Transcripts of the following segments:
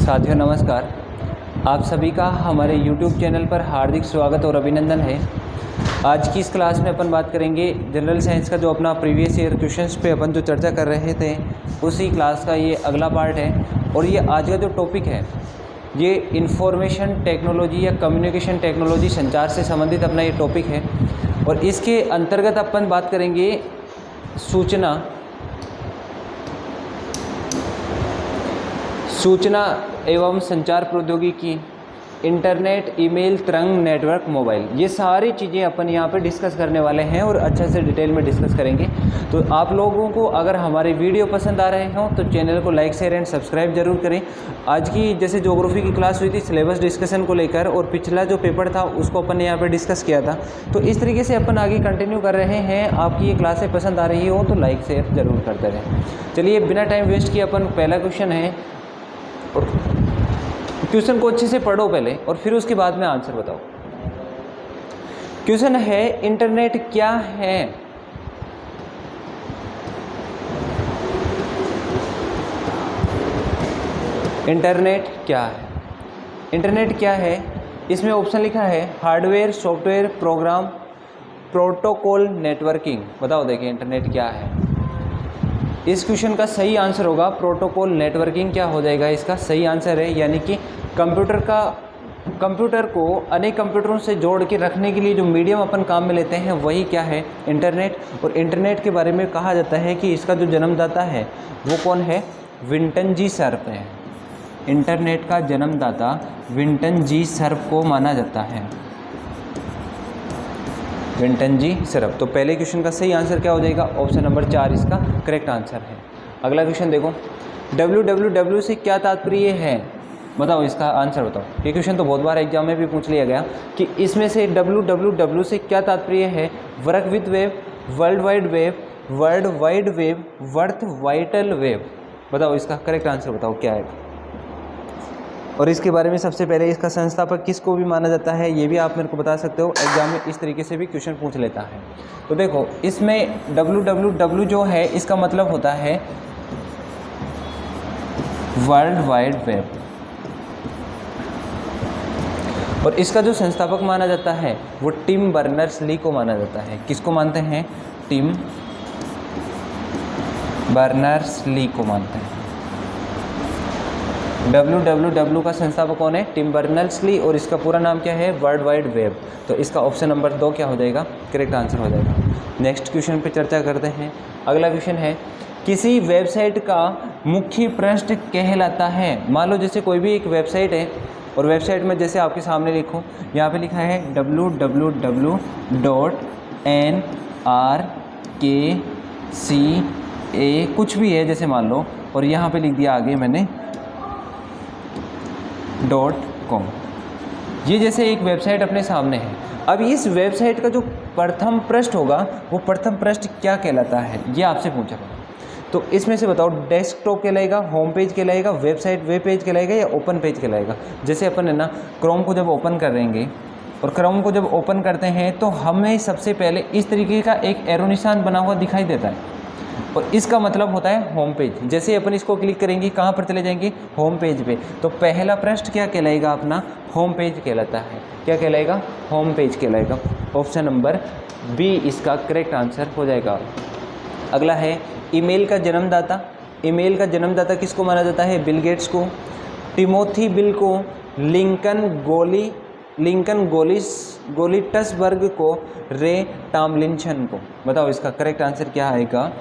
साथियों नमस्कार। आप सभी का हमारे YouTube चैनल पर हार्दिक स्वागत और अभिनंदन है। आज की इस क्लास में अपन बात करेंगे जनरल साइंस का जो अपना प्रीवियस ईयर क्वेश्चंस पे अपन जो चर्चा कर रहे थे उसी क्लास का ये अगला पार्ट है। और ये आज का जो टॉपिक है ये इंफॉर्मेशन टेक्नोलॉजी या कम्युनिकेशन टेक्नोलॉजी, संचार से संबंधित अपना ये टॉपिक है। और इसके अंतर्गत अपन बात करेंगे सूचना एवं संचार प्रौद्योगिकी, इंटरनेट, ईमेल, तरंग, नेटवर्क, मोबाइल, ये सारी चीज़ें अपन यहाँ पे डिस्कस करने वाले हैं और अच्छे से डिटेल में डिस्कस करेंगे। तो आप लोगों को अगर हमारे वीडियो पसंद आ रहे हों तो चैनल को लाइक, शेयर एंड सब्सक्राइब जरूर करें। आज की जैसे ज्योग्राफी की क्लास हुई थी सिलेबस डिस्कशन को लेकर, और पिछला जो पेपर था उसको अपन ने यहाँ पर डिस्कस किया था। तो इस तरीके से अपन आगे कंटिन्यू कर रहे हैं। आपकी ये क्लासें पसंद आ रही हो तो लाइक शेयर जरूर करते रहें। चलिए बिना टाइम वेस्ट किए अपन पहला क्वेश्चन है, और क्वेश्चन को अच्छे से पढ़ो पहले और फिर उसके बाद में आंसर बताओ। क्वेश्चन है इंटरनेट क्या है? इंटरनेट क्या है? इंटरनेट क्या है? इसमें ऑप्शन लिखा है hardware, software, program, protocol, networking. बताओ देखिए इंटरनेट क्या है। इस क्वेश्चन का सही आंसर होगा प्रोटोकॉल नेटवर्किंग। क्या हो जाएगा इसका सही आंसर है, यानी कि कंप्यूटर को अनेक कंप्यूटरों से जोड़ के रखने के लिए जो मीडियम अपन काम में लेते हैं वही क्या है, इंटरनेट। और इंटरनेट के बारे में कहा जाता है कि इसका जो जन्मदाता है वो कौन है, विंटन जी सर्फ है। इंटरनेट का जन्मदाता विंटन जी सर्फ को माना जाता है, विंटन जी सर्फ। तो पहले क्वेश्चन का सही आंसर क्या हो जाएगा, ऑप्शन नंबर 4 इसका करेक्ट आंसर है। अगला क्वेश्चन देखो, www से क्या तात्पर्य है? बताओ इसका आंसर बताओ। ये क्वेश्चन तो बहुत बार एग्जाम में भी पूछ लिया गया कि इसमें से www से क्या तात्पर्य है। Work with web, world wide web, world wide web, worth vital web. बताओ इसका करेक्ट आंसर बताओ क्या है। और इसके बारे में सबसे पहले इसका संस्थापक किसको भी माना जाता है ये भी आप मेरे को बता सकते हो। एग्जाम में इस तरीके से भी क्वेश्चन पूछ लेता है। तो देखो इसमें www जो है इसका मतलब होता है वर्ल्ड वाइड वेब, और इसका जो संस्थापक माना जाता है वो टिम बर्नर्स-ली को माना जाता है। किसको मानते हैं? टिम बर्नर्स-ली को मानते हैं। www का संस्थापक कौन है? टिम बर्नर्स-ली, और इसका पूरा नाम क्या है? World wide web. तो इसका ऑप्शन नंबर 2 क्या हो जाएगा, करेक्ट आंसर हो जाएगा। नेक्स्ट क्वेश्चन पे चर्चा करते हैं। अगला क्वेश्चन है किसी वेबसाइट का मुख्य पृष्ठ कहलाता है। मान लो जैसे कोई भी एक वेबसाइट है और वेबसाइट में जैसे आपके सामने लिखो, यहाँ पे लिखा है www.nrkca कुछ भी है जैसे मान लो, और यहाँ पे लिख दिया आगे मैंने .com। ये जैसे एक वेबसाइट अपने सामने है। अब इस वेबसाइट का जो प्रथम पृष्ठ होगा वो प्रथम पृष्ठ क्या कहलाता है, ये आपसे पूछा गया। तो इसमें से बताओ डेस्कटॉप कहलाएगा, होम पेज कहलाएगा, वेबसाइट वेब पेज कहलाएगा या ओपन पेज कहलाएगा। जैसे अपन है ना क्रोम को जब ओपन कर देंगे, और क्रोम को जब ओपन करते हैं तो हमें सबसे पहले इस तरीके का एक एरो निशान बना हुआ दिखाई देता है, और इसका मतलब होता है होम पेज। जैसे अपन इसको क्लिक करेंगे कहाँ पर चले जाएंगे, होम पेज पे। तो पहला पृष्ठ क्या कहलाएगा अपना, होम पेज कहलाता है। क्या कहलाएगा, होम पेज कहलाएगा। ऑप्शन नंबर बी इसका करेक्ट आंसर हो जाएगा। अगला है ईमेल का जन्मदाता। ईमेल का जन्मदाता किसको माना जाता है? बिल गेट्स को, टिमोथी बिल को, लिंकन गोलिटसबर्ग को, रे टॉमलिंसन को। बताओ इसका करेक्ट आंसर क्या आएगा।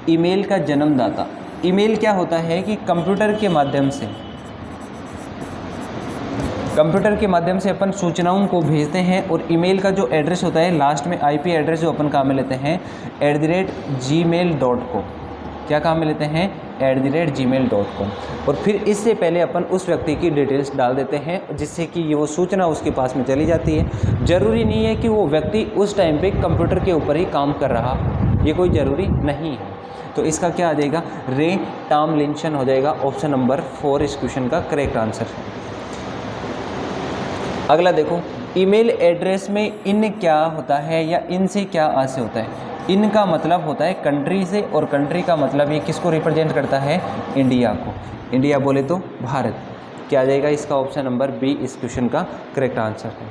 ईमेल का जन्मदाता, ईमेल क्या होता है कि कंप्यूटर के माध्यम से अपन सूचनाओं को भेजते हैं, और ईमेल का जो एड्रेस होता है लास्ट में आईपी एड्रेस जो अपन काम में लेते हैं @gmail.com। क्या काम में लेते हैं? @gmail.com। और फिर इससे पहले अपन उस व्यक्ति की डिटेल्स डाल देते हैं जिससे कि वो सूचना उसके पास में चली जाती है। ज़रूरी नहीं है कि वो व्यक्ति उस टाइम पे कंप्यूटर के ऊपर ही काम कर रहा, ये कोई ज़रूरी नहीं है। तो इसका क्या आ जाएगा, रे टॉमलिंसन हो जाएगा। ऑप्शन नंबर 4 इस क्वेश्चन का करेक्ट आंसर है। अगला देखो, ईमेल एड्रेस में इन क्या होता है या इन से क्या आशय होता है। इन का मतलब होता है कंट्री से, और कंट्री का मतलब ये किसको रिप्रेजेंट करता है, इंडिया को। इंडिया बोले तो भारत। क्या आ जाएगा, इसका ऑप्शन नंबर बी इस क्वेश्चन का करेक्ट आंसर है।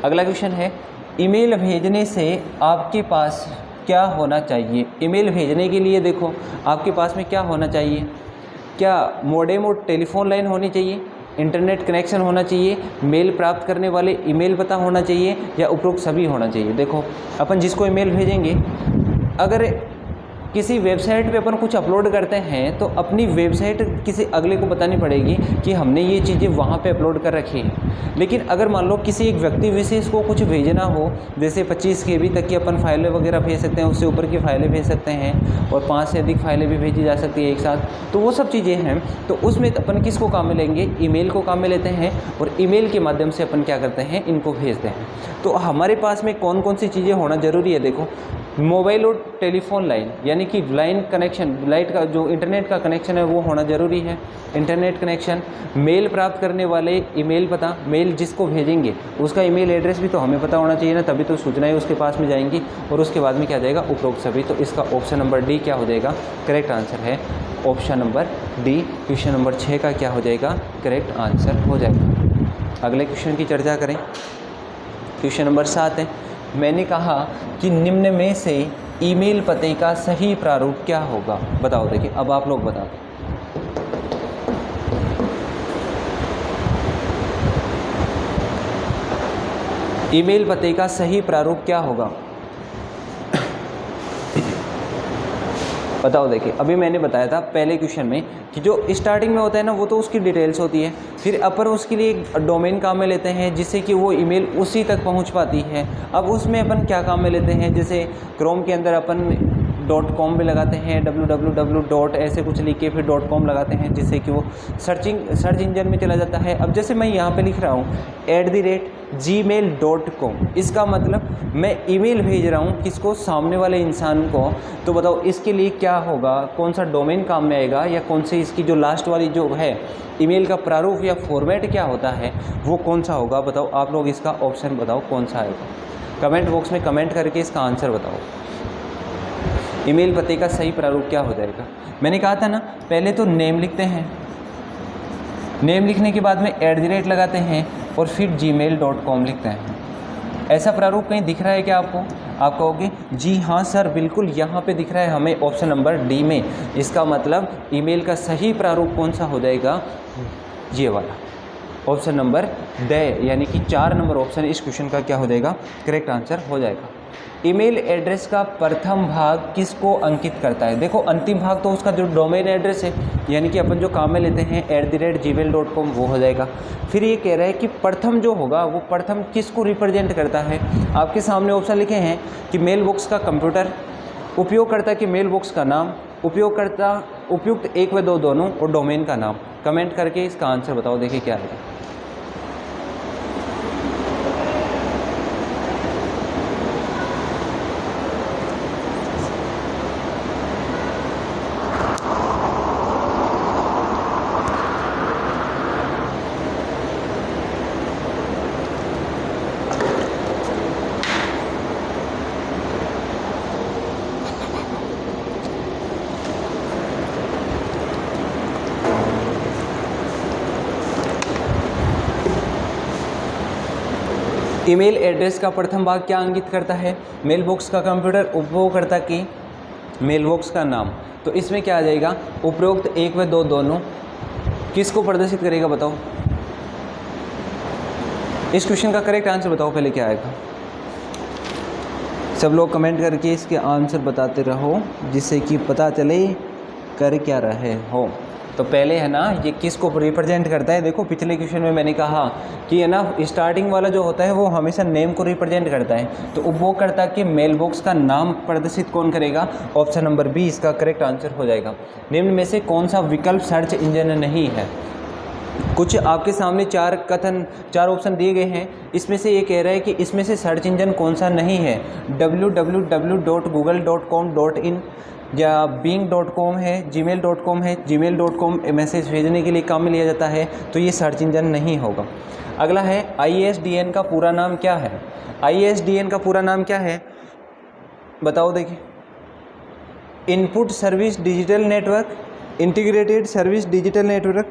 अगला क्वेश्चन है, ईमेल भेजने से आपके पास क्या होना चाहिए। ईमेल भेजने के लिए देखो आपके पास में क्या होना चाहिए, क्या मोडेम और टेलीफोन लाइन होनी चाहिए, इंटरनेट कनेक्शन होना चाहिए, मेल प्राप्त करने वाले ईमेल पता होना चाहिए, या उपरोक्त सभी होना चाहिए। देखो अपन जिसको ईमेल भेजेंगे, अगर किसी वेबसाइट पे अपन कुछ अपलोड करते हैं तो अपनी वेबसाइट किसी अगले को बतानी पड़ेगी कि हमने ये चीज़ें वहाँ पे अपलोड कर रखी हैं। लेकिन अगर मान लो किसी एक व्यक्ति विशेष को कुछ भेजना हो, जैसे 25 KB तक की अपन फाइलें वगैरह भेज सकते हैं, उससे ऊपर की फाइलें भेज सकते हैं, और 5 से अधिक फाइलें भी भेजी जा सकती है एक साथ, तो वो सब चीज़ें हैं। तो उसमें अपन किसको काम में लेंगे, ईमेल को काम में लेते हैं, और ईमेल के माध्यम से अपन क्या करते हैं, इनको भेजते हैं। तो हमारे पास में कौन कौन सी चीज़ें होना ज़रूरी है, देखो मोबाइल और टेलीफोन लाइन, यानी कि लाइन कनेक्शन, लाइट का जो इंटरनेट का कनेक्शन है वो होना ज़रूरी है, इंटरनेट कनेक्शन, मेल प्राप्त करने वाले ईमेल पता, मेल जिसको भेजेंगे उसका ईमेल एड्रेस भी तो हमें पता होना चाहिए ना, तभी तो सूचनाएं उसके पास में जाएंगी, और उसके बाद में क्या जाएगा, उपरोक्त सभी। तो इसका ऑप्शन नंबर डी क्या हो जाएगा, करेक्ट आंसर है option number D. Question number 6 का क्या हो जाएगा, करेक्ट आंसर हो जाएगा। अगले क्वेश्चन की चर्चा करें। क्वेश्चन नंबर 7 है, मैंने कहा कि निम्न में से ईमेल पते का सही प्रारूप क्या होगा, बताओ। देखिए अब आप लोग बताओ, ईमेल पते का सही प्रारूप क्या होगा, बताओ। देखिए अभी मैंने बताया था पहले क्वेश्चन में कि जो स्टार्टिंग में होता है ना, वो तो उसकी डिटेल्स होती है, फिर अपन उसके लिए एक डोमेन काम में लेते हैं जिससे कि वो ईमेल उसी तक पहुंच पाती है। अब उसमें अपन क्या काम में लेते हैं, जैसे क्रोम के अंदर अपन .com भी लगाते हैं, www. ऐसे कुछ लिख के फिर .com लगाते हैं, जिससे कि वो सर्च इंजन में चला जाता है। अब जैसे मैं यहाँ पे लिख रहा हूँ @gmail.com, इसका मतलब मैं ईमेल भेज रहा हूँ किसको, सामने वाले इंसान को। तो बताओ इसके लिए क्या होगा, कौन सा डोमेन काम में आएगा, या कौन सी इसकी जो लास्ट वाली जो है ईमेल का प्रारूप या फॉर्मेट क्या होता है वो कौन सा होगा, बताओ। आप लोग इसका ऑप्शन बताओ कौन सा आएगा, कमेंट बॉक्स में कमेंट करके इसका आंसर बताओ। ईमेल पते का सही प्रारूप क्या हो जाएगा। मैंने कहा था ना, पहले तो नेम लिखते हैं, नेम लिखने के बाद में @ लगाते हैं, और फिर gmail.com लिखते हैं। ऐसा प्रारूप कहीं दिख रहा है क्या आपको? आप कहोगे जी हाँ सर बिल्कुल, यहाँ पे दिख रहा है हमें ऑप्शन नंबर डी में। इसका मतलब ईमेल का सही प्रारूप कौन सा हो जाएगा, ये वाला ऑप्शन नंबर ड, यानी कि 4 नंबर ऑप्शन इस क्वेश्चन का क्या हो जाएगा, करेक्ट आंसर हो जाएगा। ईमेल एड्रेस का प्रथम भाग किसको अंकित करता है। देखो अंतिम भाग तो उसका जो डोमेन एड्रेस है, यानी कि अपन जो काम में लेते हैं @gmail.com, वो हो जाएगा। फिर ये कह रहा है कि प्रथम जो होगा वो प्रथम किसको रिप्रेजेंट करता है। आपके सामने ऑप्शन लिखे हैं कि मेल बॉक्स का कंप्यूटर, उपयोगकर्ता के मेल बॉक्स का नाम, उपयोगकर्ता उपयुक्त 1 व 2 दोनों, और डोमेन का नाम। कमेंट करके इसका आंसर बताओ, देखिए क्या है। ईमेल एड्रेस का प्रथम भाग क्या अंकित करता है, मेल बॉक्स का कंप्यूटर, उपयोगकर्ता की मेल बॉक्स का नाम। तो इसमें क्या आ जाएगा, उपरोक्त 1 व 2 दोनों किसको प्रदर्शित करेगा, बताओ। इस क्वेश्चन का करेक्ट आंसर बताओ पहले क्या आएगा। सब लोग कमेंट करके इसके आंसर बताते रहो, जिससे कि पता चले कर क्या रहे हो। तो पहले है ना, ये किसको रिप्रेजेंट करता है। देखो पिछले क्वेश्चन में मैंने कहा कि है ना, स्टार्टिंग वाला जो होता है वो हमेशा नेम को रिप्रेजेंट करता है। तो उपयोगकर्ता के मेल बॉक्स का नाम प्रदर्शित कौन करेगा, ऑप्शन नंबर बी इसका करेक्ट आंसर हो जाएगा। निम्न में से कौन सा विकल्प सर्च इंजन नहीं है। कुछ आपके सामने 4 ऑप्शन दिए गए हैं, इसमें से ये कह रहा है कि इसमें से सर्च इंजन कौन सा नहीं है। www.google.com.in या bing.com है, gmail.com है। gmail.com मैसेज भेजने के लिए काम में लिया जाता है, तो ये सर्च इंजन नहीं होगा। अगला है ISDN का पूरा नाम क्या है। ISDN का पूरा नाम क्या है बताओ। देखिए, input service digital network, integrated service digital network,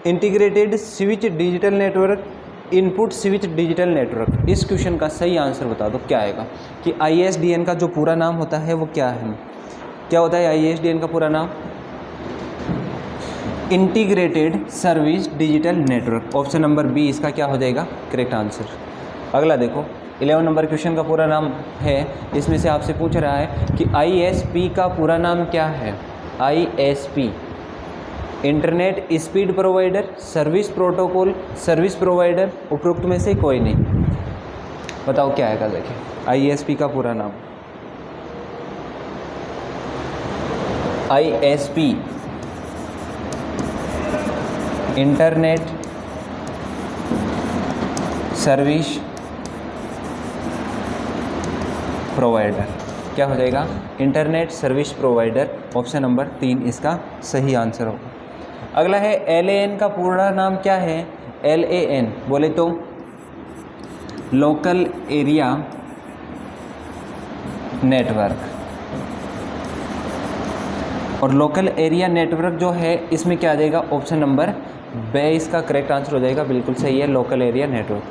integrated switch digital network, input switch digital network. इस क्वेश्चन का सही आंसर बता दो क्या आएगा कि ISDN का जो पूरा नाम होता है वो क्या है, क्या होता है ISDN का पूरा नाम? Integrated service digital network. Option number B इसका क्या हो जाएगा करेक्ट आंसर। अगला देखो 11 नंबर क्वेश्चन का पूरा नाम है, इसमें से आपसे पूछ रहा है कि ISP का पूरा नाम क्या है? ISP internet speed provider, service protocol, service provider, उपरोक्त में से कोई नहीं। बताओ क्या आएगा? देखिए ISP का पूरा नाम ISP इंटरनेट सर्विस प्रोवाइडर। क्या हो जाएगा? Internet service provider. Option number 3 इसका सही आंसर होगा। अगला है LAN का पूरा नाम क्या है? LAN बोले तो लोकल एरिया नेटवर्क। और लोकल एरिया नेटवर्क जो है इसमें क्या आ जाएगा? ऑप्शन नंबर बी इसका करेक्ट आंसर हो जाएगा। बिल्कुल सही है, local area network.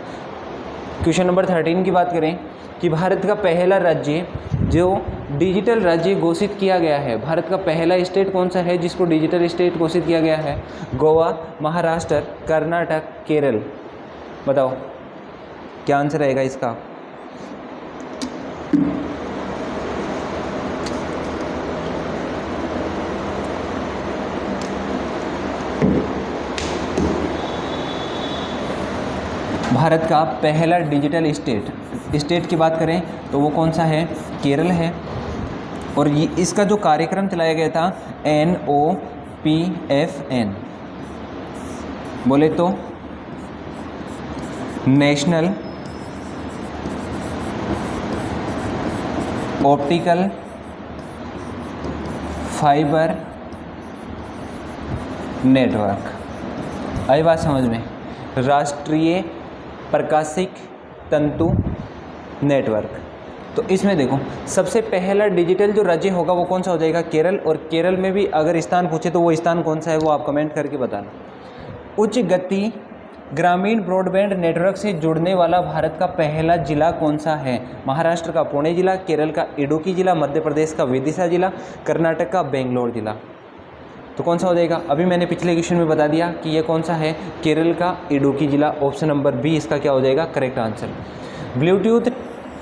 Question number 13 की बात करें कि भारत का पहला राज्य जो डिजिटल राज्य घोषित किया गया है, भारत का पहला स्टेट कौन सा है जिसको डिजिटल स्टेट घोषित किया गया है? गोवा, महाराष्ट्र, कर्नाटक, केरल। बताओ क्या आंसर रहेगा इसका? भारत का पहला डिजिटल स्टेट की बात करें तो वो कौन सा है? केरल है। और ये इसका जो कार्यक्रम चलाया गया था NOPFN बोले तो नेशनल ऑप्टिकल फाइबर नेटवर्क। आई बात समझ में? राष्ट्रीय प्रकाशिक तंतु नेटवर्क। तो इसमें देखो सबसे पहला डिजिटल जो राज्य होगा वो कौन सा हो जाएगा? केरल। और केरल में भी अगर स्थान पूछे तो वो स्थान कौन सा है वो आप कमेंट करके बताना। उच्च गति ग्रामीण ब्रॉडबैंड नेटवर्क से जुड़ने वाला भारत का पहला जिला कौन सा है? महाराष्ट्र का पुणे जिला, केरल का इडुक्की जिला, मध्य प्रदेश का विदिशा जिला, कर्नाटक का बेंगलोर जिला। तो कौन सा हो जाएगा? अभी मैंने पिछले क्वेश्चन में बता दिया कि ये कौन सा है? केरल का इडुक्की जिला। ऑप्शन नंबर बी इसका क्या हो जाएगा करेक्ट आंसर। ब्लूटूथ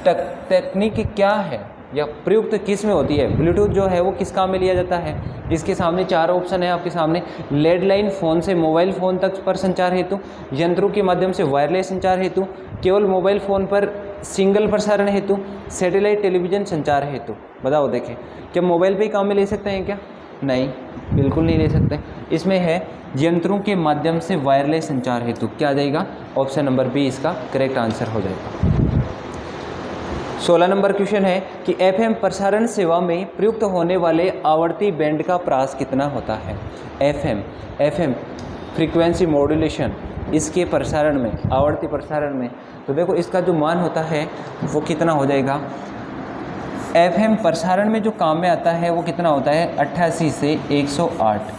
तकनीक क्या है या प्रयुक्त किस में होती है? ब्लूटूथ जो है वो किस काम में लिया जाता है? इसके सामने 4 ऑप्शन है आपके सामने। लैंडलाइन फ़ोन से मोबाइल फ़ोन तक पर संचार हेतु, यंत्रों के माध्यम से वायरलेस संचार हेतु, केवल मोबाइल फ़ोन पर सिंगल प्रसारण हेतु, सैटेलाइट टेलीविज़न संचार हेतु। बताओ देखें क्या मोबाइल पे ही काम में ले सकते हैं क्या? नहीं, बिल्कुल नहीं ले सकते। इसमें है यंत्रों के माध्यम से वायरलेस संचार हेतु। क्या आ जाएगा? ऑप्शन नंबर बी इसका करेक्ट आंसर हो जाएगा। 16 नंबर क्वेश्चन है कि FM प्रसारण सेवा में प्रयुक्त होने वाले आवर्ती बैंड का प्रास कितना होता है? FM फ्रीक्वेंसी मॉड्यूलेशन, इसके प्रसारण में, आवर्ती प्रसारण में, तो देखो इसका जो मान होता है वो कितना हो जाएगा? FM प्रसारण में जो काम में आता है वो कितना होता है? 88 से 108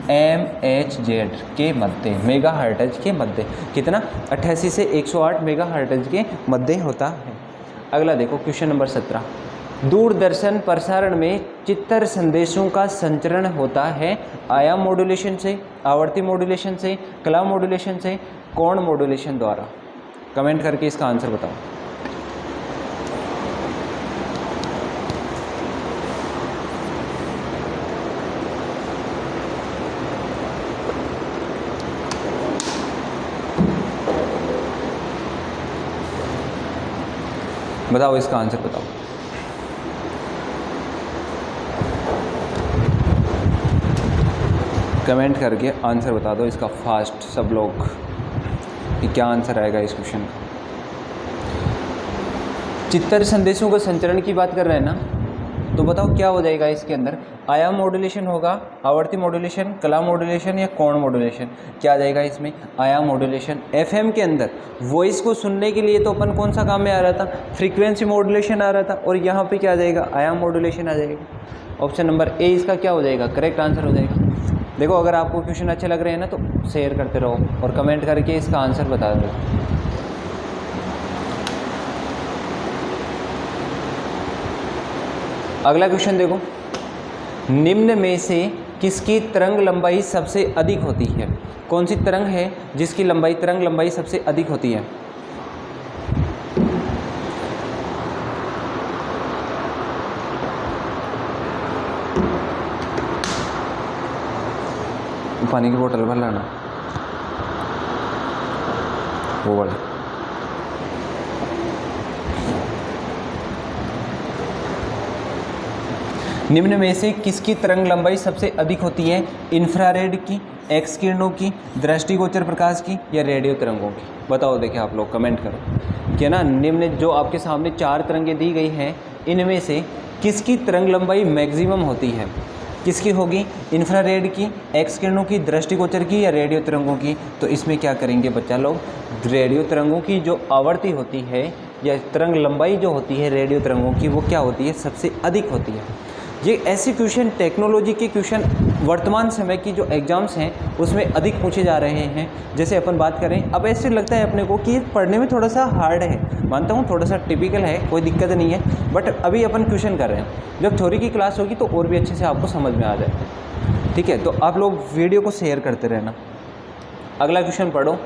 MHz के मध्य, मेगा हर्ट्ज के मध्य। कितना? 88 से 108 मेगा हर्ट्ज के मध्य होता है। अगला देखो क्वेश्चन नंबर 17। दूरदर्शन प्रसारण में चित्र संदेशों का संचरण होता है आयाम मॉड्यूलेशन से, आवर्ती मॉड्यूलेशन से, कला मॉड्यूलेशन से, कोण मॉड्यूलेशन द्वारा। कमेंट करके इसका आंसर बताओ। बताओ इसका आंसर बताओ। कमेंट करके आंसर बता दो इसका फास्ट सब लोग कि क्या आंसर आएगा इस क्वेश्चन का। चित्र संदेशों का संचरण की बात कर रहे हैं ना, तो बताओ क्या हो जाएगा इसके अंदर? आयाम मॉड्यूलेशन होगा, आवर्ती मॉड्यूलेशन, कला मॉड्यूलेशन या कोण मॉड्यूलेशन। क्या आ जाएगा इसमें? आयाम मॉड्यूलेशन। FM के अंदर वॉइस को सुनने के लिए तो अपन कौन सा काम में आ रहा था? फ्रीक्वेंसी मॉड्यूलेशन आ रहा था। और यहाँ पे क्या आ जाएगा? आयाम मॉड्यूलेशन आ जाएगा। ऑप्शन नंबर ए इसका क्या हो जाएगा करेक्ट आंसर हो जाएगा। देखो अगर आपको क्वेश्चन अच्छे लग रहे हैं ना तो शेयर करते रहो और कमेंट करके इसका आंसर बता दो। अगला क्वेश्चन देखो, निम्न में से किसकी तरंग लंबाई सबसे अधिक होती है? कौन सी तरंग है जिसकी तरंग लंबाई सबसे अधिक होती है? पानी की बोतल भर लाना, वो वाला। निम्न में से किसकी तरंग लंबाई सबसे अधिक होती है? इंफ्रारेड की, एक्स किरणों की, दृष्टिगोचर प्रकाश की या रेडियो तरंगों की? बताओ, देखिए आप लोग कमेंट करो कि ना निम्न जो आपके सामने 4 तरंगें दी गई हैं, इनमें से किसकी तरंग लंबाई मैक्सिमम होती है? किसकी होगी? इंफ्रारेड की, एक्स किरणों की, दृष्टिगोचर की या रेडियो तरंगों की? तो इसमें क्या करेंगे बच्चा लोग, रेडियो तरंगों की जो आवृत्ति होती है या तरंग लंबाई जो होती है रेडियो तरंगों की, वो क्या होती है? सबसे अधिक होती है। ये ऐसे क्वेश्चन, टेक्नोलॉजी के क्वेश्चन वर्तमान समय की जो एग्ज़ाम्स हैं उसमें अधिक पूछे जा रहे हैं। जैसे अपन बात करें, अब ऐसे लगता है अपने को कि ये पढ़ने में थोड़ा सा हार्ड है, मानता हूँ थोड़ा सा टिपिकल है, कोई दिक्कत नहीं है, बट अभी अपन क्वेश्चन कर रहे हैं। जब थ्योरी की क्लास होगी तो और भी अच्छे से आपको समझ में आ जाए। ठीक है, तो आप लोग वीडियो को शेयर करते रहना। अगला क्वेश्चन पढ़ो।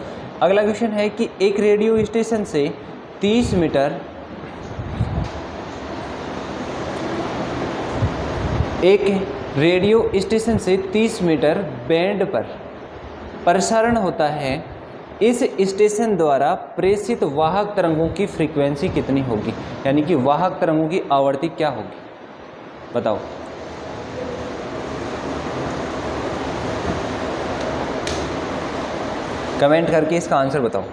अगला क्वेश्चन है कि एक रेडियो स्टेशन से 30 मीटर एक रेडियो स्टेशन से 30 मीटर बैंड पर प्रसारण होता है। इस स्टेशन द्वारा प्रेषित वाहक तरंगों की फ्रीक्वेंसी कितनी होगी? यानी कि वाहक तरंगों की आवृत्ति क्या होगी? बताओ। कमेंट करके इसका आंसर बताओ।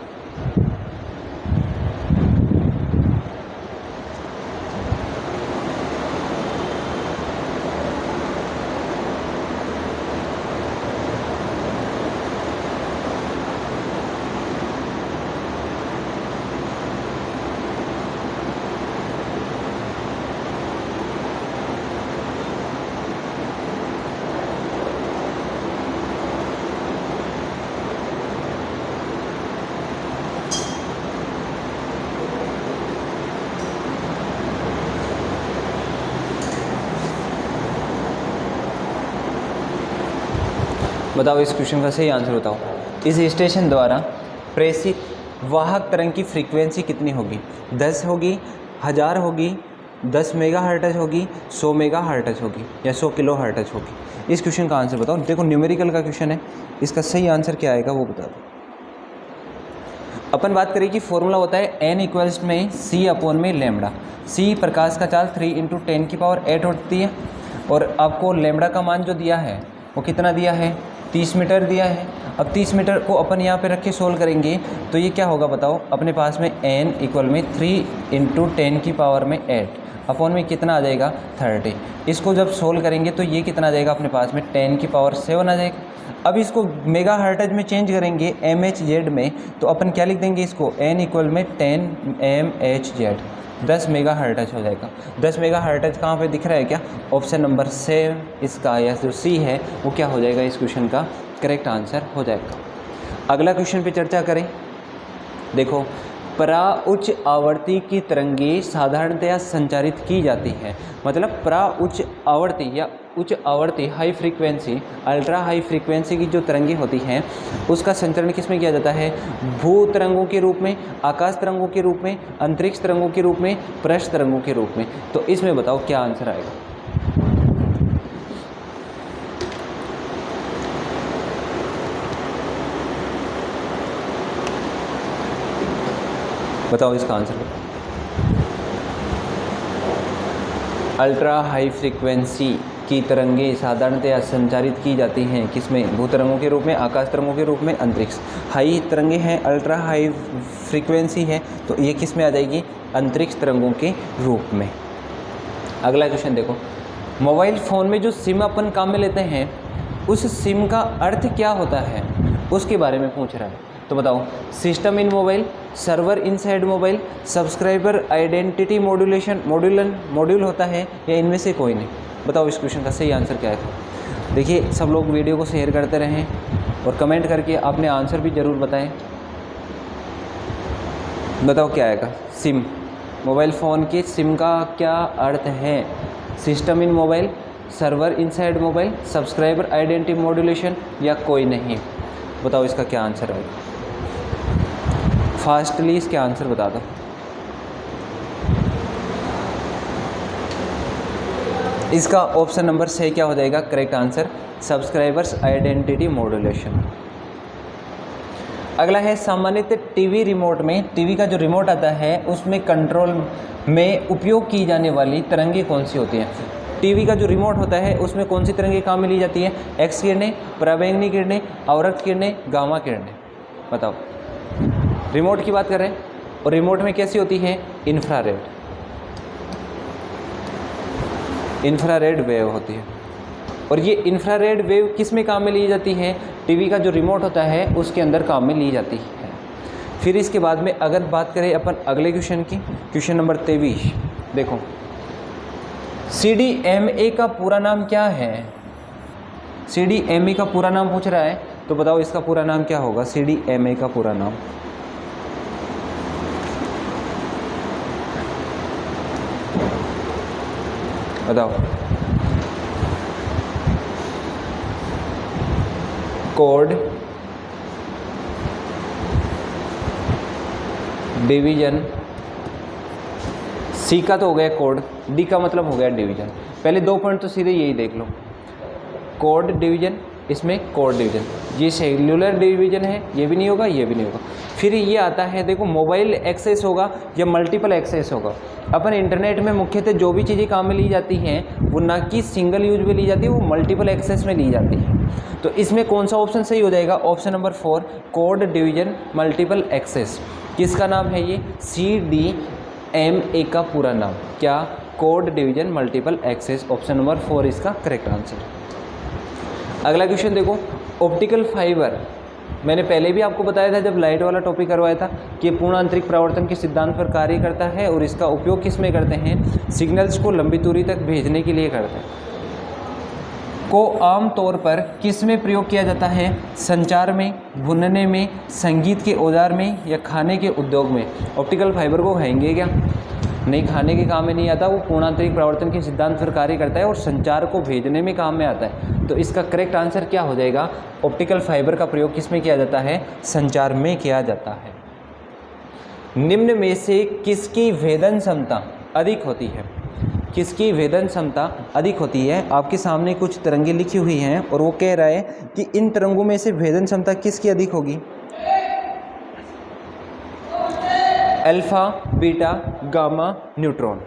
बताओ इस क्वेश्चन का सही आंसर बताओ। इस स्टेशन द्वारा प्रेषित वाहक तरंग की फ्रीक्वेंसी कितनी होगी? 10 होगी, 1000 होगी, 10 मेगाहर्ट्ज होगी, 100 मेगाहर्ट्ज होगी या 100 किलोहर्ट्ज होगी? इस क्वेश्चन का आंसर बताओ। देखो न्यूमेरिकल का क्वेश्चन है, इसका सही आंसर क्या आएगा वो बता दो। अपन बात करें कि फॉर्मूला होता है n इक्वल्स में c अपॉन में लैम्बडा। c प्रकाश का चाल 3 × 10⁸ होती है और आपको लैम्बडा का मान जो दिया है वो कितना दिया है? 30 मीटर दिया है। अब 30 मीटर को अपन यहाँ पे रख के सोल्व करेंगे तो ये क्या होगा बताओ? अपने पास में n इक्वल में 3 × 10⁸ अपॉन में कितना आ जाएगा? 30। इसको जब सोल्व करेंगे तो ये कितना आ जाएगा अपने पास में? 10⁷ आ जाएगा। अब इसको मेगा हर्ट्ज में चेंज करेंगे mHz में, तो अपन क्या लिख देंगे इसको? n इक्वल में 10 mHz, 10 मेगा हर्ट्ज हो जाएगा। 10 मेगा हर्ट्ज कहाँ पे दिख रहा है क्या? ऑप्शन नंबर 7 इसका या जो सी है वो क्या हो जाएगा? इस क्वेश्चन का करेक्ट आंसर हो जाएगा। अगला क्वेश्चन पे चर्चा करें। देखो, परा उच्च आवृत्ति की तरंगें साधारणतया संचारित की जाती है। मतलब परा उच्च आवृत्ति या उच्च आवृत्ति high frequency, ultra high frequency की जो तरंगें होती हैं उसका संचरण किस में किया जाता है? भू तरंगों के रूप में, आकाश तरंगों के रूप में, अंतरिक्ष तरंगों के रूप में, पृष्ठ तरंगों के रूप में। तो इसमें बताओ क्या आंसर आएगा? बताओ इसका आंसर बताओ। अल्ट्रा हाई फ्रीक्वेंसी की तरंगें साधारणतया संचारित की जाती हैं किसमें? भू तरंगों के रूप में, आकाश तरंगों के रूप में, अंतरिक्ष। हाई तरंगें हैं, अल्ट्रा हाई फ्रीक्वेंसी है, तो ये किस में आ जाएगी? अंतरिक्ष तरंगों के रूप में। अगला क्वेश्चन देखो, मोबाइल फ़ोन में जो सिम अपन काम में लेते हैं उस सिम का अर्थ क्या होता है उसके बारे में पूछ रहा है। तो बताओ, system in mobile, server inside mobile, subscriber identity module होता है या इनमें से कोई नहीं? बताओ इस क्वेश्चन का सही आंसर क्या है? देखिए सब लोग वीडियो को शेयर करते रहें और कमेंट करके अपने आंसर भी ज़रूर बताएं। बताओ क्या आएगा? सिम, मोबाइल फ़ोन के सिम का क्या अर्थ है? System in mobile, server inside mobile, subscriber identity modulation या कोई नहीं? बताओ इसका क्या आंसर आएगा? फास्टली इसके आंसर बता दो। इसका ऑप्शन नंबर सही क्या हो जाएगा? Correct answer subscribers identity modulation. अगला है सामान्यतः टीवी रिमोट में, टीवी का जो रिमोट आता है उसमें कंट्रोल में उपयोग की जाने वाली तरंगें कौन सी होती हैं? टीवी का जो रिमोट होता है उसमें कौन सी तरंगें काम में ली जाती हैं? एक्स किरणें, पराबैंगनी किरणें, अवरक्त किरणें, गामा किरणें। बताओ, रिमोट की बात कर रहे हैं और रिमोट में कैसी होती है? इंफ्रारेड, इंफ्रारेड वेव होती है। और ये इंफ्रारेड वेव किस में काम में ली जाती है? टीवी का जो रिमोट होता है उसके अंदर काम में ली जाती है। फिर इसके बाद में अगर बात करें अपन अगले क्वेश्चन की, क्वेश्चन नंबर 23 देखो, CDMA का पूरा नाम क्या है? CDMA का पूरा नाम पूछ रहा है, तो बताओ इसका पूरा नाम क्या होगा? CDMA का पूरा नाम बताओ। कोड डिवीजन, सी का तो हो गया कोड, डी का मतलब हो गया डिवीजन। पहले 2 पॉइंट तो सीधे यही देख लो, कोड डिवीजन, इसमें कोड डिवीजन, ये सेल्यूलर डिवीजन है, ये भी नहीं होगा, ये भी नहीं होगा। फिर ये आता है देखो, मोबाइल एक्सेस होगा या मल्टीपल एक्सेस होगा। अपन इंटरनेट में मुख्यतः जो भी चीज़ें काम में ली जाती हैं वो ना कि सिंगल यूज में ली जाती है, वो मल्टीपल एक्सेस में ली जाती है। तो इसमें कौन सा ऑप्शन सही हो जाएगा? Option number 4 code division multiple access. किसका नाम है ये? CDMA का पूरा नाम क्या? Code division multiple access. Option number 4 इसका करेक्ट आंसर। अगला क्वेश्चन देखो, ऑप्टिकल फाइबर, मैंने पहले भी आपको बताया था जब लाइट वाला टॉपिक करवाया था कि ये पूर्ण आंतरिक परावर्तन के सिद्धांत पर कार्य करता है और इसका उपयोग किस में करते हैं? सिग्नल्स को लंबी दूरी तक भेजने के लिए करते हैं। को आम तौर पर किस में प्रयोग किया जाता है? संचार में, बुनने में, संगीत के औजार में या खाने के उद्योग में? ऑप्टिकल फाइबर को खाएंगे क्या? नहीं, खाने के काम में नहीं आता, वो पूर्णांतरिक परावर्तन के सिद्धांत पर कार्य करता है और संचार को भेजने में काम में आता है। तो इसका करेक्ट आंसर क्या हो जाएगा? ऑप्टिकल फाइबर का प्रयोग किस में किया जाता है? संचार में किया जाता है। निम्न में से किसकी भेदन क्षमता अधिक होती है? किसकी भेदन क्षमता अधिक होती है? आपके सामने कुछ तरंगें लिखी हुई हैं और वो कह रहा है कि इन तरंगों में से भेदन क्षमता किसकी अधिक होगी? Alpha, beta, gamma, neutron.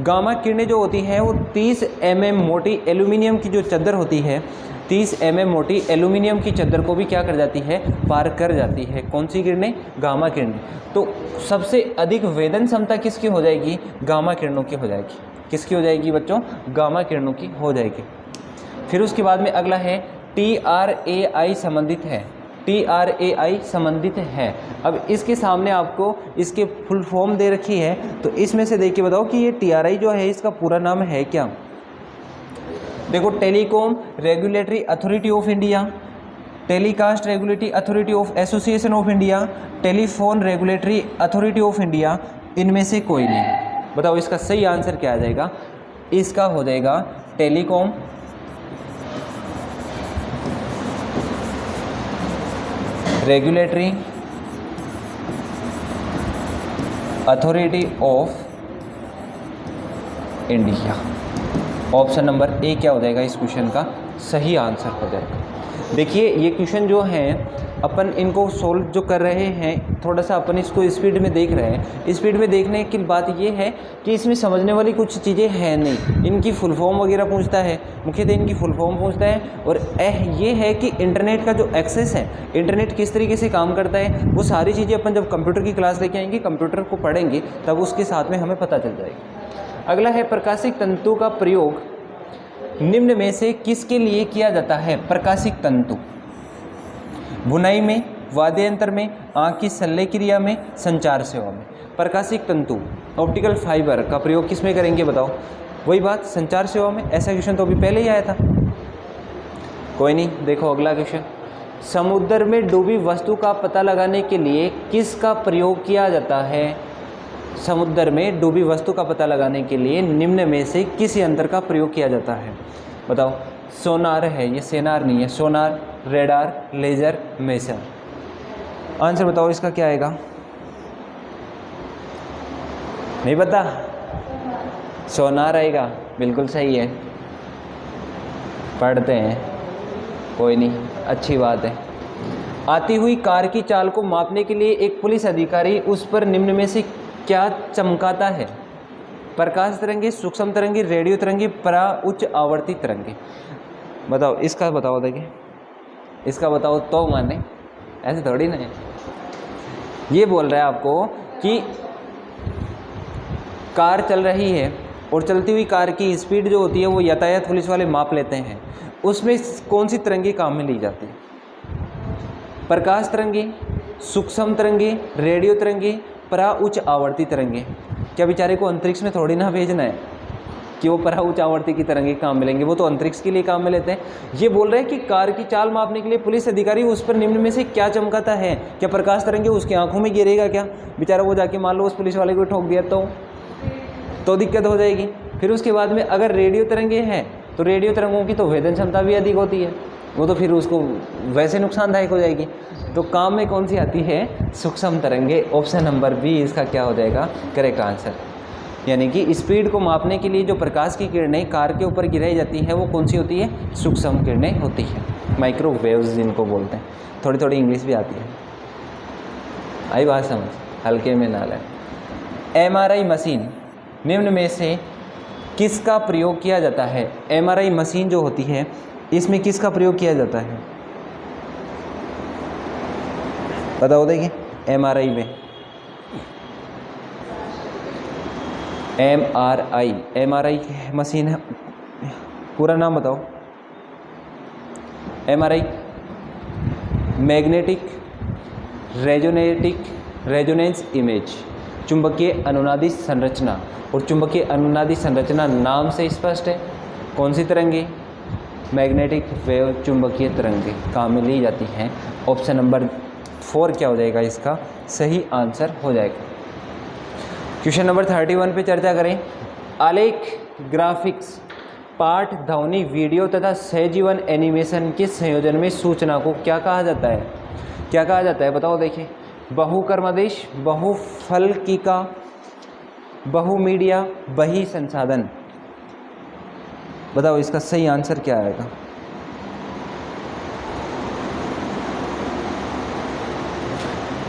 Gamma किरणें जो होती हैं वो 30 mm मोटी एल्यूमिनियम की जो चद्दर होती है, 30 mm मोटी एल्यूमिनियम की चद्दर को भी क्या कर जाती है? पार कर जाती है। कौन सी किरणें? गामा किरणें। तो सबसे अधिक वेदन क्षमता किसकी हो जाएगी? गामा किरणों की हो जाएगी। किसकी हो जाएगी बच्चों? गामा किरणों की हो जाएगी। फिर उसके बाद में अगला है TRAI संबंधित है। TRAI संबंधित है। अब इसके सामने आपको इसके फुल फॉर्म दे रखी है, तो इसमें से देख के बताओ कि ये TRAI जो है इसका पूरा नाम है क्या? देखो, telecom regulatory authority of India, telecast regulatory authority of association of India, telephone regulatory authority of India, इनमें से कोई नहीं। बताओ इसका सही आंसर क्या आ जाएगा? इसका हो जाएगा telecom regulatory authority of India. Option number A क्या हो जाएगा इस क्वेश्चन का सही आंसर हो जाएगा। देखिए, ये क्वेश्चन जो हैं अपन इनको सोल्व जो कर रहे हैं, थोड़ा सा अपन इसको स्पीड में देख रहे हैं। स्पीड में देखने की बात ये है कि इसमें समझने वाली कुछ चीज़ें हैं नहीं। इनकी फुल फॉर्म वगैरह पूछता है, मुख्यतः इनकी फुल फॉर्म पूछता है, और ये है कि इंटरनेट का जो एक्सेस है, इंटरनेट किस तरीके से काम करता है, वो सारी चीज़ें अपन जब कंप्यूटर की क्लास लेके आएंगे, कंप्यूटर को पढ़ेंगे, तब उसके साथ में हमें पता चल जाएगा। अगला है प्रकाशिक तंतु का प्रयोग निम्न में से किसके लिए किया जाता है? प्रकाशिक तंतु बुनाई में, वाद्य यंत्र में, आँख की शल्य क्रिया में, संचार सेवा में। प्रकाशिक तंतु ऑप्टिकल फाइबर का प्रयोग किस में करेंगे? बताओ। वही बात, संचार सेवा में। ऐसा क्वेश्चन तो अभी पहले ही आया था। कोई नहीं, देखो अगला क्वेश्चन। समुद्र में डूबी वस्तु का पता लगाने के लिए किसका प्रयोग किया जाता है? समुद्र में डूबी वस्तु का पता लगाने के लिए निम्न में से किस यंत्र का प्रयोग किया जाता है? बताओ। सोनार है, ये सेनार नहीं है। सोनार, रेडार, लेजर, मेजर। आंसर बताओ इसका क्या आएगा? नहीं पता? सोनार आएगा, बिल्कुल सही है। पढ़ते हैं, कोई नहीं, अच्छी बात है। आती हुई कार की चाल को मापने के लिए एक पुलिस अधिकारी उस पर निम्न में से क्या चमकाता है? प्रकाश तरंगे, सूक्ष्म तरंगे, रेडियो तरंगे, परा उच्च आवर्ती तरंगे। बताओ इसका, बताओ। देखिए इसका बताओ तो माने, ऐसे थोड़ी ना है। ये बोल रहा है आपको कि कार चल रही है और चलती हुई कार की स्पीड जो होती है वो यातायात पुलिस वाले माप लेते हैं। उसमें कौन सी तरंगे काम में ली जाती है? प्रकाश तरंगे, सूक्ष्म तरंगे, रेडियो तरंगे, परा उच्च आवर्ती तरंगे। क्या बेचारे को अंतरिक्ष में थोड़ी ना भेजना है कि वो परा उच्च आवर्ती की तरंगे काम मिलेंगे, वो तो अंतरिक्ष के लिए काम में लेते हैं। ये बोल रहे हैं कि कार की चाल मापने के लिए पुलिस अधिकारी उस पर निम्न में से क्या चमकाता है? क्या प्रकाश तरंगे उसकी आंखों में गिरेगा क्या? बेचारा वो जाके मान लो उस पुलिस वाले को ठोक दिया तो दिक्कत हो जाएगी। फिर उसके बाद में अगर रेडियो तरंगे हैं तो रेडियो तरंगों की तो वेदन क्षमता भी अधिक होती है, वो तो फिर उसको वैसे नुकसानदायक हो जाएगी। तो काम में कौन सी आती है? सूक्ष्म तरंगे। ऑप्शन नंबर बी इसका क्या हो जाएगा? Correct answer. यानी कि स्पीड को मापने के लिए जो प्रकाश की किरणें कार के ऊपर गिराई जाती है वो कौन सी होती है? सूक्ष्म किरणें होती है, माइक्रोवेव्स जिनको बोलते हैं। थोड़ी थोड़ी इंग्लिश भी आती है, आई बात समझ, हल्के में ना लें। MRI मशीन निम्न में से किसका प्रयोग किया जाता है? MRI मशीन जो होती है इसमें किसका प्रयोग किया जाता है? बताओ। देखिए MRI में MRI मशीन है, पूरा नाम बताओ। MRI मैग्नेटिक रेजोनेंस इमेज, चुंबकीय अनुनादी संरचना। और चुंबकीय अनुनादी संरचना नाम से स्पष्ट है। कौन सी तरंगे? मैग्नेटिक वेव, चुंबकीय तरंगे काम में ली जाती हैं। ऑप्शन नंबर 4 क्या हो जाएगा इसका? सही आंसर हो जाएगा। क्वेश्चन नंबर 31 पे चर्चा करें। आलेख, ग्राफिक्स, पाठ, ध्वनि, वीडियो तथा सहजीवन एनिमेशन के संयोजन में सूचना को क्या कहा जाता है? क्या कहा जाता है? बताओ। देखिए बहुकर्मदेश, बहुफलकिका, बहुमीडिया, बही संसाधन। बताओ इसका सही आंसर क्या आएगा?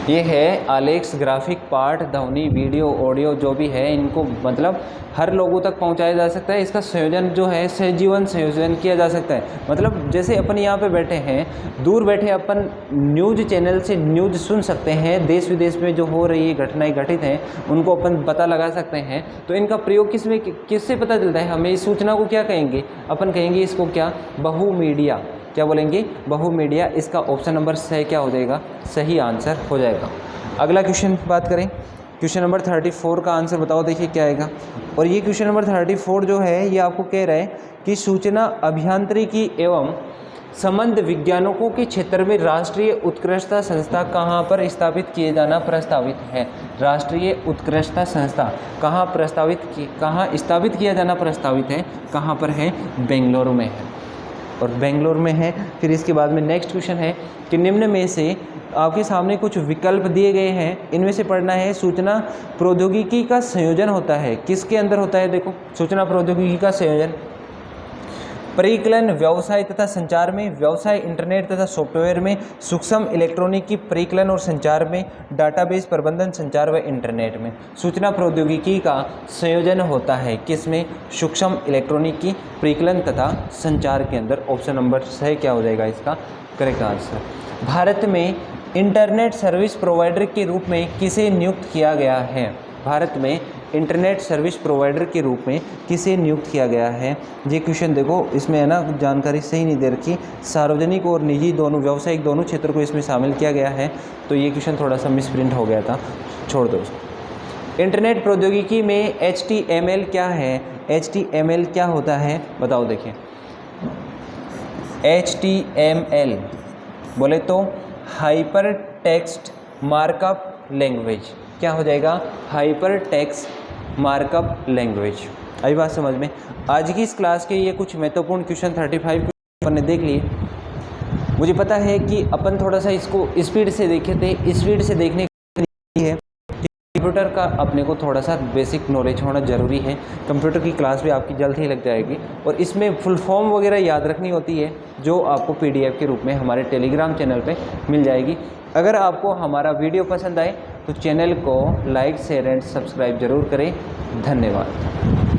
ये है आलेख, ग्राफिक, पाठ, ध्वनि, वीडियो, ऑडियो जो भी है इनको मतलब हर लोगों तक पहुंचाया जा सकता है। इसका संयोजन जो है सहजीवन संयोजन किया जा सकता है। मतलब जैसे अपन यहाँ पे बैठे हैं, दूर बैठे अपन न्यूज़ चैनल से न्यूज़ सुन सकते हैं, देश विदेश में जो हो रही घटनाएं घटित हैं उनको अपन पता लगा सकते हैं। तो इनका प्रयोग किससे पता चलता है हमें? इस सूचना को क्या कहेंगे? अपन कहेंगे इसको क्या? बहुमीडिया। क्या बोलेंगे? बहुमीडिया। इसका ऑप्शन नंबर 6 क्या हो जाएगा? सही आंसर हो जाएगा। अगला क्वेश्चन बात करें, क्वेश्चन नंबर 34 का आंसर बताओ। देखिए क्या आएगा। और ये क्वेश्चन नंबर 34 जो है ये आपको कह रहा है कि सूचना अभियांत्रिकी एवं संबंध विज्ञानों के क्षेत्र में राष्ट्रीय उत्कृष्टता संस्था कहाँ पर स्थापित किए जाना प्रस्तावित है? राष्ट्रीय उत्कृष्टता संस्था कहाँ स्थापित किया जाना प्रस्तावित है? कहाँ पर है? बेंगलुरु में है, और बेंगलोर में है। फिर इसके बाद में नेक्स्ट क्वेश्चन है कि निम्न में से आपके सामने कुछ विकल्प दिए गए हैं, इनमें से पढ़ना है। सूचना प्रौद्योगिकी का संयोजन होता है, किसके अंदर होता है? देखो सूचना प्रौद्योगिकी का संयोजन परिकलन व्यवसाय तथा संचार में, व्यवसाय इंटरनेट तथा सॉफ्टवेयर में, सूक्ष्म इलेक्ट्रॉनिक की परिकलन और संचार में, डाटाबेस प्रबंधन संचार व इंटरनेट में सूचना प्रौद्योगिकी का संयोजन होता है। किसमें? सूक्ष्म इलेक्ट्रॉनिक की परिकलन तथा संचार के अंदर। ऑप्शन नंबर 6 क्या हो जाएगा इसका? Correct answer. भारत में इंटरनेट सर्विस प्रोवाइडर के रूप में किसे नियुक्त किया गया है? भारत में इंटरनेट सर्विस प्रोवाइडर के रूप में किसे नियुक्त किया गया है? ये क्वेश्चन देखो इसमें है ना जानकारी सही नहीं दे रखी। सार्वजनिक और निजी दोनों, व्यावसायिक दोनों क्षेत्र को इसमें शामिल किया गया है, तो ये क्वेश्चन थोड़ा सा मिसप्रिंट हो गया था, छोड़ दो उसको। इंटरनेट प्रौद्योगिकी में HTML क्या है? HTML क्या होता है? बताओ। देखिए HTML बोले तो हाइपर टेक्स्ट मार्कअप लैंग्वेज। क्या हो जाएगा? Hyper text markup language. आई बात समझ में? आज की इस क्लास के ये कुछ महत्वपूर्ण क्वेश्चन 35 अपन ने देख लिए। मुझे पता है कि अपन थोड़ा सा इसको स्पीड से देखे थे। स्पीड से देखने के लिए है कंप्यूटर का अपने को थोड़ा सा बेसिक नॉलेज होना ज़रूरी है। कंप्यूटर की क्लास भी आपकी जल्द ही लग जाएगी और इसमें फुल फॉर्म वगैरह याद रखनी होती है, जो आपको PDF के रूप में हमारे टेलीग्राम चैनल पे मिल जाएगी। अगर आपको हमारा वीडियो पसंद आए तो चैनल को लाइक शेयर एंड सब्सक्राइब जरूर करें। धन्यवाद।